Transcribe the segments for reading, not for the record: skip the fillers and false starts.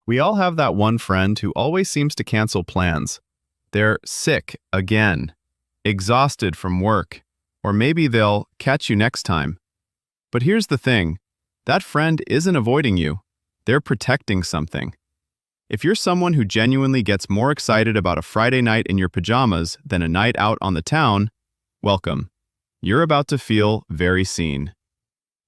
We all have that one friend who always seems to cancel plans. They're sick again, exhausted from work, or maybe they'll catch you next time. But here's the thing, that friend isn't avoiding you. They're protecting something. If you're someone who genuinely gets more excited about a Friday night in your pajamas than a night out on the town, welcome. You're about to feel very seen.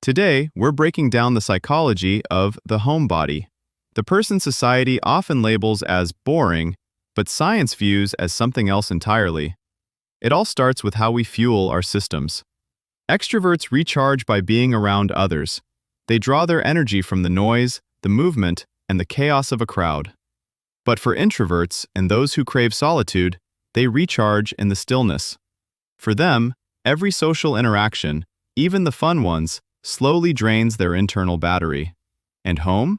Today, we're breaking down the psychology of the homebody, the person society often labels as boring, but science views as something else entirely. It all starts with how we fuel our systems. Extroverts recharge by being around others. They draw their energy from the noise, the movement, and the chaos of a crowd. But for introverts and those who crave solitude, they recharge in the stillness. For them, every social interaction, even the fun ones, slowly drains their internal battery. And home?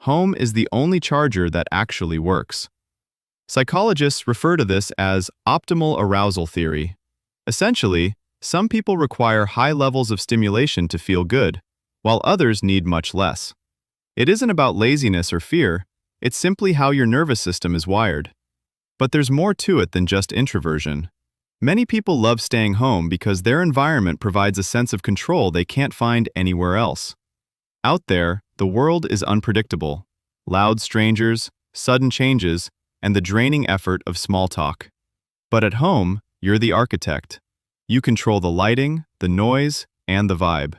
Home is the only charger that actually works. Psychologists refer to this as optimal arousal theory. Essentially, some people require high levels of stimulation to feel good, while others need much less. It isn't about laziness or fear, it's simply how your nervous system is wired. But there's more to it than just introversion. Many people love staying home because their environment provides a sense of control they can't find anywhere else. Out there, the world is unpredictable. Loud strangers, sudden changes, and the draining effort of small talk. But at home, you're the architect. You control the lighting, the noise, and the vibe.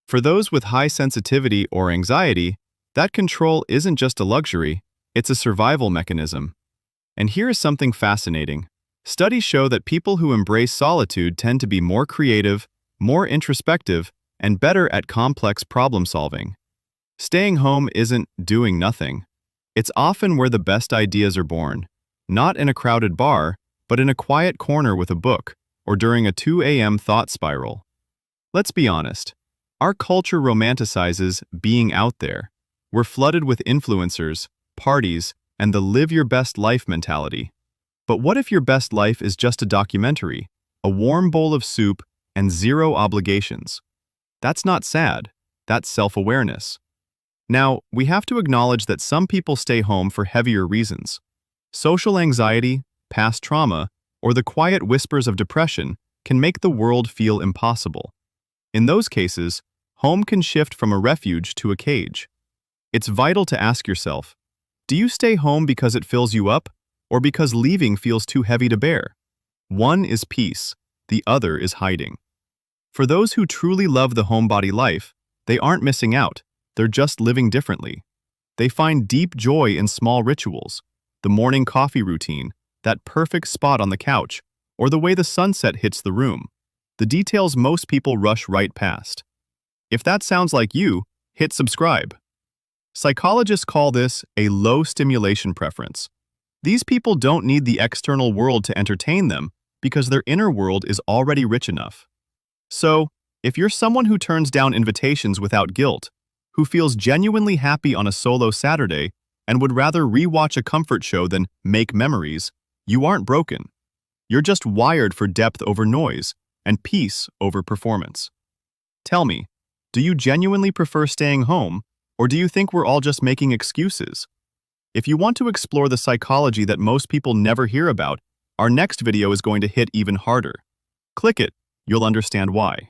For those with high sensitivity or anxiety, that control isn't just a luxury, it's a survival mechanism. And here is something fascinating. Studies show that people who embrace solitude tend to be more creative, more introspective, and better at complex problem solving. Staying home isn't doing nothing. It's often where the best ideas are born, not in a crowded bar, but in a quiet corner with a book, or during a 2 a.m. thought spiral. Let's be honest. Our culture romanticizes being out there. We're flooded with influencers, parties, and the live your best life mentality. But what if your best life is just a documentary, a warm bowl of soup, and zero obligations? That's not sad. That's self-awareness. Now, we have to acknowledge that some people stay home for heavier reasons. Social anxiety, past trauma, or the quiet whispers of depression can make the world feel impossible. In those cases, home can shift from a refuge to a cage. It's vital to ask yourself, do you stay home because it fills you up, or because leaving feels too heavy to bear? One is peace, the other is hiding. For those who truly love the homebody life, they aren't missing out, they're just living differently. They find deep joy in small rituals, the morning coffee routine, that perfect spot on the couch, or the way the sunset hits the room. The details most people rush right past. If that sounds like you, hit subscribe. Psychologists call this a low stimulation preference. These people don't need the external world to entertain them because their inner world is already rich enough. So, if you're someone who turns down invitations without guilt, who feels genuinely happy on a solo Saturday and would rather rewatch a comfort show than make memories, you aren't broken. You're just wired for depth over noise and peace over performance. Tell me, do you genuinely prefer staying home, or do you think we're all just making excuses? If you want to explore the psychology that most people never hear about, our next video is going to hit even harder. Click it, you'll understand why.